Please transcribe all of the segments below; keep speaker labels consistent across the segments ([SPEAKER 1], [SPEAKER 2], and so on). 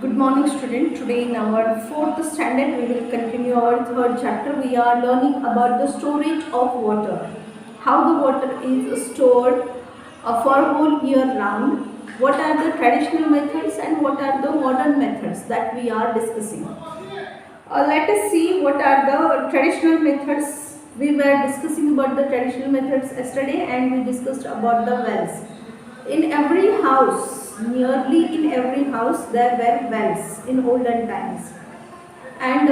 [SPEAKER 1] Good morning, student. Today in our fourth standard, we will continue our third chapter. We are learning about the storage of water, how the water is stored for whole year round. What are the traditional methods and what are the modern methods that we are discussing. Let us see what are the traditional methods. We were discussing about the traditional methods yesterday, and we discussed about the wells. In every house, nearly in every house, there were wells in olden times. And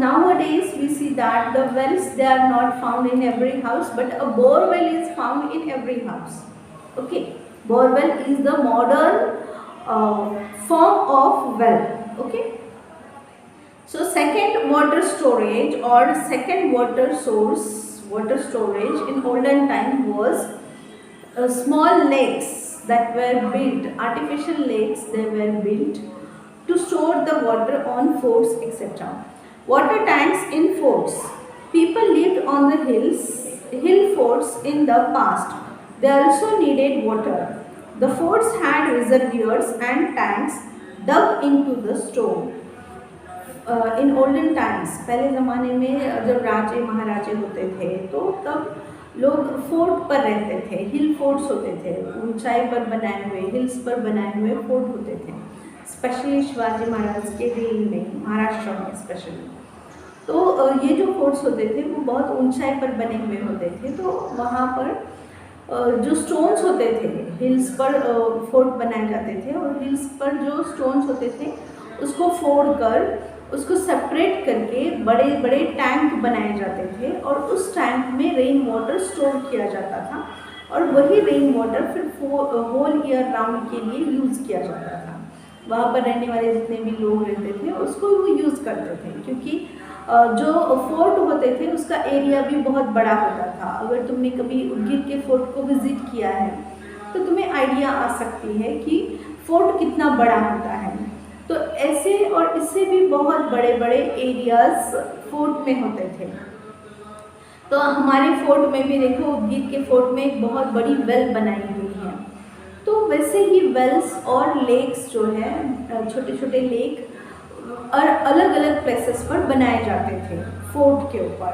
[SPEAKER 1] nowadays we see that the wells, they are not found in every house, but a bore well is found in every house. Okay, bore well is the modern form of well. Okay. So second water storage or second water source, water storage in olden time was small lakes that were built, artificial lakes, they were built to store the water on forts, etc. Water tanks in forts. People lived on the hill forts in the past. They also needed water. The forts had reservoirs and tanks dug into the stone. In olden times, पहले ज़माने में जब राजे महाराजे होते थे तो तब लोग फोर्ट पर रहते थे, हिल फोर्ट्स होते थे, ऊंचाई पर बनाए हुए, हिल्स पर बनाए हुए फोर्ट होते थे, स्पेशली शिवाजी महाराज के रेल में, महाराष्ट्र में स्पेशली। तो ये जो फोर्ट्स होते थे वो बहुत ऊंचाई पर बने हुए होते थे, तो वहाँ पर जो स्टोन्स होते थे, हिल्स पर फोर्ट बनाए जाते थे और हिल्स पर जो स्टोन्स होते थे उसको फोड़ कर उसको सेपरेट करके बड़े बड़े टैंक बनाए जाते थे और उस टैंक में रेन वाटर स्टोर किया जाता था और वही रेन वाटर फिर होल ईयर राउंड के लिए यूज़ किया जाता था। वहाँ पर रहने वाले जितने भी लोग रहते थे उसको वो यूज़ करते थे, क्योंकि जो फोर्ट होते थे उसका एरिया भी बहुत बड़ा होता था। अगर तुमने कभी उदगीर के फोर्ट को विज़िट किया है तो तुम्हें आइडिया आ सकती है कि फोर्ट कितना बड़ा होता है। तो ऐसे और इससे भी बहुत बड़े बड़े एरियाज फोर्ट में होते थे। तो हमारे फोर्ट में भी देखो, उदगीर के फोर्ट में एक बहुत बड़ी वेल बनाई हुई है। तो वैसे ही वेल्स और लेक्स जो है, छोटे छोटे लेक और अलग अलग प्लेसेस पर बनाए जाते थे फोर्ट के ऊपर।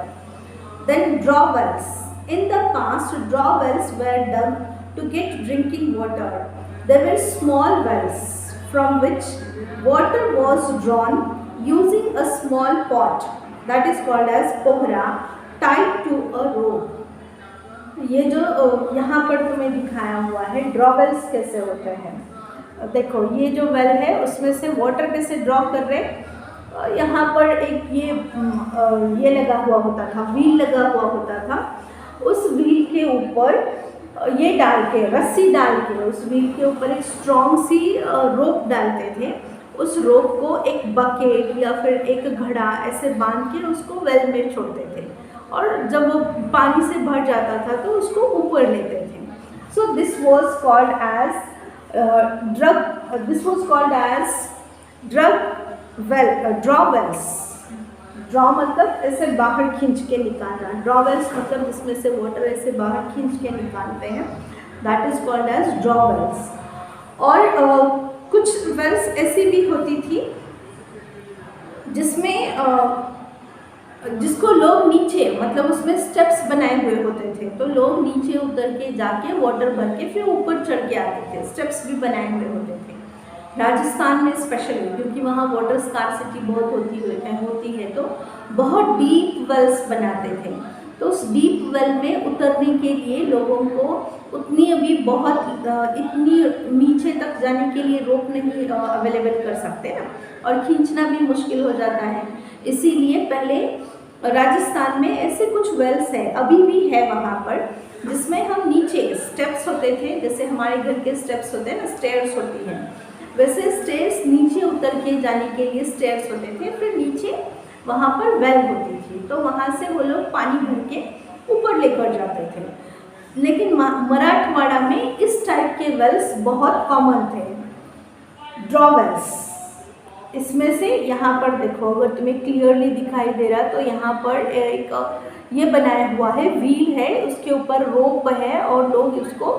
[SPEAKER 1] Then draw wells. In the past draw wells were dug to get drinking water. There were small wells from which water was drawn using a small pot that is called as pohra tied to a rope। ये जो यहाँ पर तुम्हें दिखाया हुआ है draw Wales कैसे होते हैं, देखो ये जो वेल है उसमें से वाटर कैसे ड्रॉ कर रहे। यहाँ पर एक ये लगा हुआ होता था, व्हील लगा हुआ होता था, उस व्हील के ऊपर ये डाल के, रस्सी डाल के, उस व्हील के ऊपर एक स्ट्रॉन्ग सी रोप डालते थे। उस रोप को एक बकेट या फिर एक घड़ा ऐसे बांध के उसको वेल में छोड़ते थे और जब वो पानी से भर जाता था तो उसको ऊपर लेते थे। So this was called as draw wells. Draw मतलब ऐसे बाहर खींच के निकालना, ड्रॉ वेल्स मतलब जिसमें से वाटर ऐसे बाहर खींच के निकालते हैं, that is called as draw wells. और कुछ वेल्स ऐसी भी होती थी जिसमें जिसको लोग नीचे, मतलब उसमें स्टेप्स बनाए हुए होते थे, तो लोग नीचे उतर के जाके वाटर भर के फिर ऊपर चढ़ के आते थे, स्टेप्स भी बनाए हुए होते थे। राजस्थान में स्पेशली, क्योंकि वहाँ वाटर स्कार्सिटी बहुत होती है तो बहुत डीप वेल्स बनाते थे। तो उस डीप वेल में उतरने के लिए लोगों को उतनी अभी बहुत इतनी नीचे तक जाने के लिए रोप नहीं अवेलेबल कर सकते ना, और खींचना भी मुश्किल हो जाता है। इसीलिए पहले राजस्थान में ऐसे कुछ वेल्स है, अभी भी है वहाँ पर, जिसमें हम नीचे स्टेप्स होते थे, जैसे हमारे घर के स्टेप्स होते हैं ना, स्टेयर्स होती हैं, वैसे स्टेयर्स नीचे उतर के जाने के लिए स्टेयर्स होते थे, फिर नीचे वहाँ पर वेल होती थी, तो वहाँ से वो लोग पानी भर के ऊपर लेकर जाते थे। लेकिन मराठवाड़ा में इस टाइप के वेल्स बहुत कॉमन थे, ड्रॉ वेल्स। इसमें से यहाँ पर देखो, अगर तुम्हें क्लियरली दिखाई दे रहा तो यहाँ पर एक ये बनाया हुआ है, व्हील है, उसके ऊपर रोप है और लोग उसको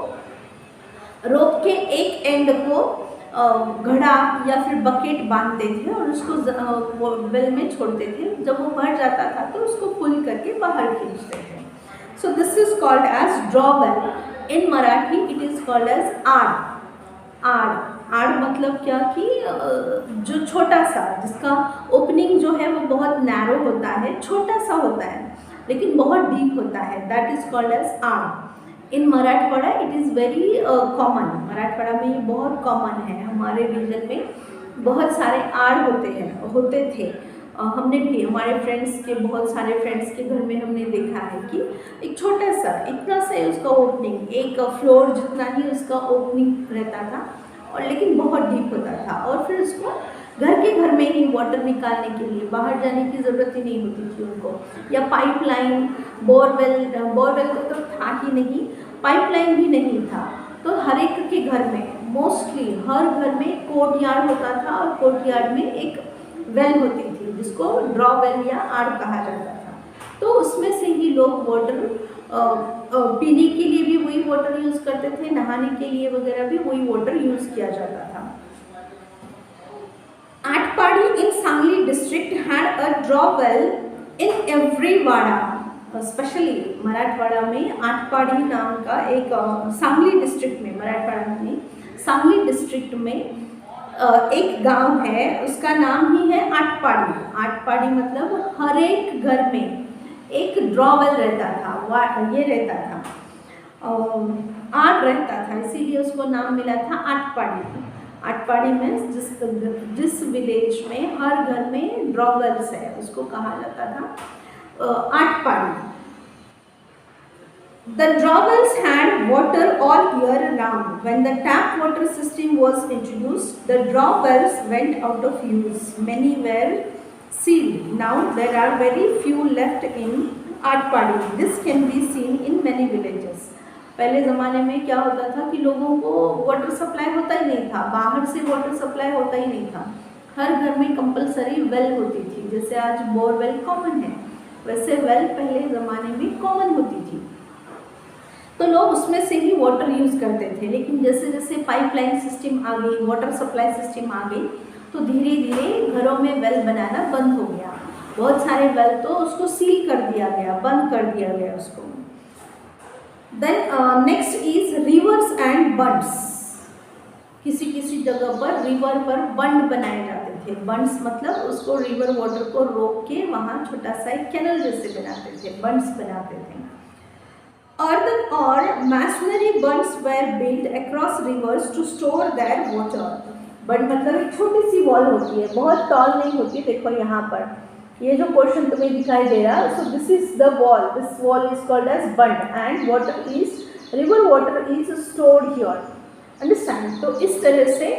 [SPEAKER 1] रोप के एक एंड को घड़ा या फिर बकेट बांधते थे और उसको वेल में छोड़ते थे। जब वो भर जाता था तो उसको पुल करके बाहर खींचते थे। So this is called as draw well. In Marathi it is called as आड़। आड़, आड़ मतलब क्या कि जो छोटा सा, जिसका ओपनिंग जो है वो बहुत नैरो होता है, छोटा सा होता है लेकिन बहुत डीप होता है, दैट इज कॉल्ड एज आड़। In Marathwada it is very common. Marathwada में ये बहुत कॉमन है। हमारे रीजन में बहुत सारे आड़ होते थे। हमने भी हमारे फ्रेंड्स के, बहुत सारे फ्रेंड्स के घर में हमने देखा है कि एक छोटा सा, इतना सा उसका ओपनिंग, एक फ्लोर जितना ही उसका ओपनिंग रहता था और लेकिन बहुत डीप होता था। और फिर उसको घर में ही वाटर निकालने के लिए बाहर जाने की ज़रूरत ही नहीं होती थी उनको। या पाइपलाइन, बोरवेल तो था ही नहीं, पाइपलाइन भी नहीं था। तो हर एक के घर में, मोस्टली हर घर में कोर्टयार्ड होता था और कोर्टयार्ड में एक वेल होती थी जिसको ड्रॉ वेल या आड़ कहा जाता था। तो उसमें से ही लोग वाटर पीने के लिए भी वही वाटर यूज़ करते थे, नहाने के लिए वगैरह भी वही वाटर यूज़ किया जाता था। Atpadi in Sangli district had a draw well in every wada, specially Marathwada में आटपाड़ी नाम का एक सांगली डिस्ट्रिक्ट में, मराठवाड़ा में सांगली डिस्ट्रिक्ट में एक गांव है, उसका नाम ही है आटपाड़ी। आटपाड़ी मतलब हर एक घर में एक ड्रॉवेल रहता था, ये रहता था, आट रहता था, इसीलिए उसको नाम मिला था आटपाड़ी। आटपाड़ी में जिस विलेज में हर घर में ड्रॉवेल्स है उसको कहा जाता था आटपाड़ी। The drawbells had water all year round. When the tap water system was introduced, the drawbells went out of use. Many were sealed. Now there are very few left in Atpadi. This can be seen in many villages. पहले ज़माने में क्या होता था कि लोगों को water supply होता ही नहीं था, बाहर से वाटर सप्लाई होता ही नहीं था। हर घर में कंपलसरी वेल होती थी। जैसे आज बोरवेल कॉमन है, वैसे वेल पहले ज़माने में कॉमन होती थी। तो लोग उसमें से ही वाटर यूज़ करते थे। लेकिन जैसे जैसे पाइपलाइन सिस्टम आ गई, वाटर सप्लाई सिस्टम आ गई, तो धीरे धीरे घरों में वेल बनाना बंद हो गया। बहुत सारे वेल तो उसको सील कर दिया गया, बंद कर दिया गया उसको। Then next is rivers and bunds. किसी किसी जगह पर रिवर पर बंड बनाए जाते थे। बंड्स मतलब उसको रिवर वाटर को रोक के वहाँ छोटा सा एक कैनल जैसे बनाते थे, बंड्स बनाते थे। Earthen or masonry bunds were built across rivers to store their water. बंड मतलब एक छोटी सी वॉल होती है, बहुत टॉल नहीं होती। देखो यहाँ पर ये जो पोर्शन तुम्हें दिखाई दे रहा है, so this is the wall, this wall is called as bund and water is, river water is stored here, understand. तो इस तरह से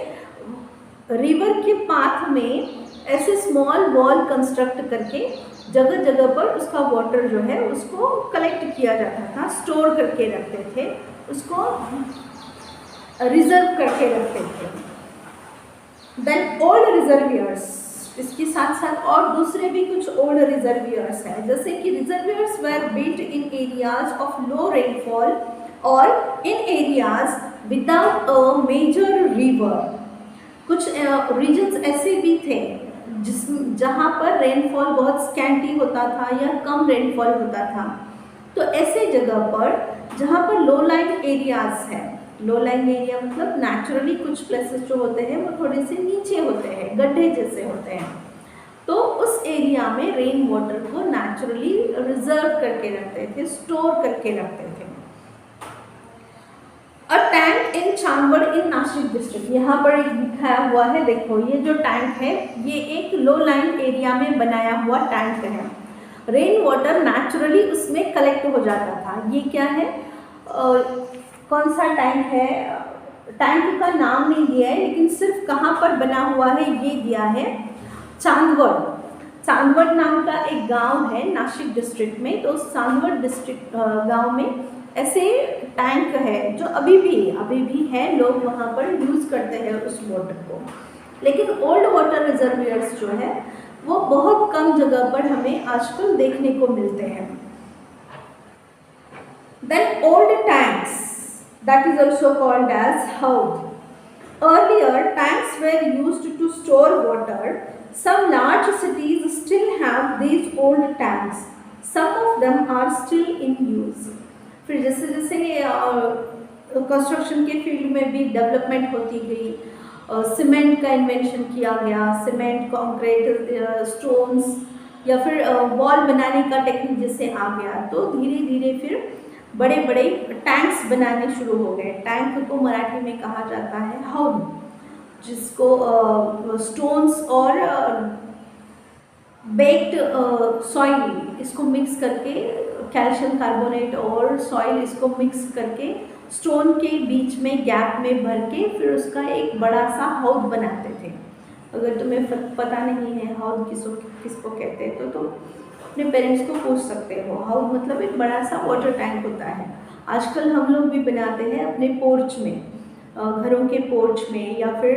[SPEAKER 1] रिवर के पाथ में ऐसे स्मॉल वॉल कंस्ट्रक्ट करके जगह जगह पर उसका वाटर जो है उसको कलेक्ट किया जाता था, स्टोर करके रखते थे, उसको रिजर्व करके रखते थे। देन ओल्ड रिजर्वियर्स, इसके साथ साथ और दूसरे भी कुछ ओल्ड रिजर्वियर्स हैं, जैसे कि reservoirs were built in areas of low rainfall और in areas without a major river. कुछ रीजन्स ऐसे भी थे जहाँ पर रेनफॉल बहुत स्कैंटी होता था या कम रेनफॉल होता था। तो ऐसे जगह पर जहाँ पर लो लाइन एरियाज है, लो लाइन एरिया मतलब नेचुरली कुछ प्लेसेस जो होते हैं वो थोड़े से नीचे होते हैं, गड्ढे जैसे होते हैं, तो उस एरिया में रेन वाटर को नेचुरली रिजर्व करके रखते थे, स्टोर करके रखते थे। A tank in Chandwad in Nashik district, यहाँ पर एक दिखाया हुआ है, देखो ये जो टैंक है ये एक लो लाइन एरिया में बनाया हुआ टैंक है। रेन वाटर नेचुरली उसमें कलेक्ट हो जाता था। ये क्या है, कौन सा टैंक है, टैंक का नाम नहीं दिया है, लेकिन सिर्फ कहाँ पर बना हुआ है ये दिया है, चांदवड़। चांदवड़ नाम का एक गांव है नासिक डिस्ट्रिक्ट में। तो चांदवड़ डिस्ट्रिक्ट गांव में ऐसे टैंक है जो अभी भी है, लोग वहाँ पर यूज़ करते हैं उस वाटर को। लेकिन ओल्ड वाटर रिजर्वियर्स जो है वो बहुत कम जगह पर हमें आजकल देखने को मिलते हैं। Then old tanks, that is also called as haud. Earlier, tanks were used to store water. Some large cities still have these old tanks. Some of them are still in use. फिर जैसे जैसे कंस्ट्रक्शन के field में भी development होती गई, cement का invention किया गया, सीमेंट, कंक्रीट, स्टोन्स या फिर वॉल बनाने का टेक्निक जैसे आ गया, तो धीरे धीरे फिर बड़े बड़े टैंक्स बनाने शुरू हो गए। टैंक को मराठी में कहा जाता है हौद, जिसको स्टोन्स और बेक्ड सॉइल इसको मिक्स करके, कैल्शियम कार्बोनेट और सॉइल इसको मिक्स करके स्टोन के बीच में गैप में भर के फिर उसका एक बड़ा सा हौद बनाते थे। अगर तुम्हें पता नहीं है हौद किसको कहते हैं तो तुम अपने पेरेंट्स को पूछ सकते हो। हौद मतलब एक बड़ा सा वाटर टैंक होता है। आजकल हम लोग भी बनाते हैं अपने पोर्च में, घरों के पोर्च में या फिर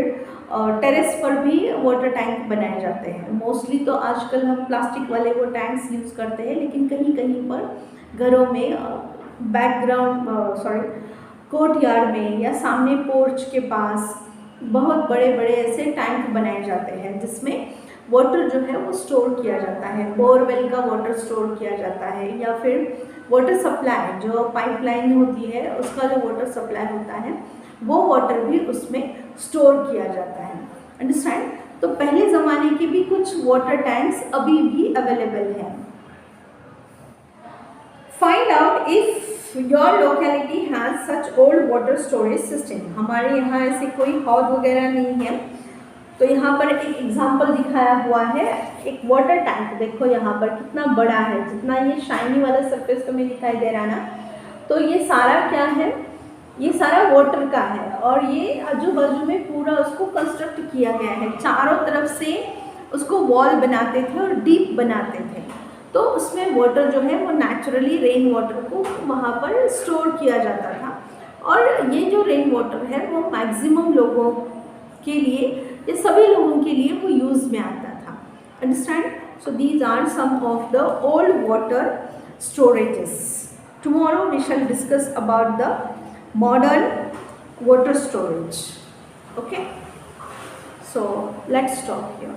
[SPEAKER 1] टेरेस पर भी वाटर टैंक बनाए जाते हैं। मोस्टली तो आजकल हम प्लास्टिक वाले वो टैंक्स यूज़ करते हैं, लेकिन कहीं कहीं पर घरों में कोर्ट यार्ड में या सामने पोर्च के पास बहुत बड़े बड़े ऐसे टैंक बनाए जाते हैं जिसमें वाटर जो है वो स्टोर किया जाता है। बोरवेल का वाटर स्टोर किया जाता है या फिर वाटर सप्लाई, जो पाइपलाइन होती है उसका जो वाटर सप्लाई होता है वो वाटर भी उसमें स्टोर किया जाता है। अंडरस्टैंड? तो पहले ज़माने के भी कुछ वाटर टैंक्स अभी भी अवेलेबल हैं। Find out if your locality has such old water storage system. हमारे यहाँ ऐसे कोई हौद वगैरह नहीं है, तो यहाँ पर एक एग्जाम्पल दिखाया हुआ है, एक वाटर टैंक। देखो यहाँ पर कितना बड़ा है, जितना ये शाइनी वाला सरफेस तुम्हें दिखाई दे रहा है ना, तो ये सारा क्या है, ये सारा वाटर का है और ये आजू बाजू में पूरा उसको कंस्ट्रक्ट किया गया है। चारों तरफ से उसको वॉल बनाते थे और डीप बनाते थे, तो उसमें वाटर जो है वो नेचुरली रेन वाटर को वहाँ पर स्टोर किया जाता था। और ये जो रेन वाटर है वो मैक्सिमम लोगों के लिए, ये सभी लोगों के लिए वो यूज़ में आता था। Understand? So these are some of the old water storages. Tomorrow we shall discuss about the modern water storage. Okay, so let's stop here.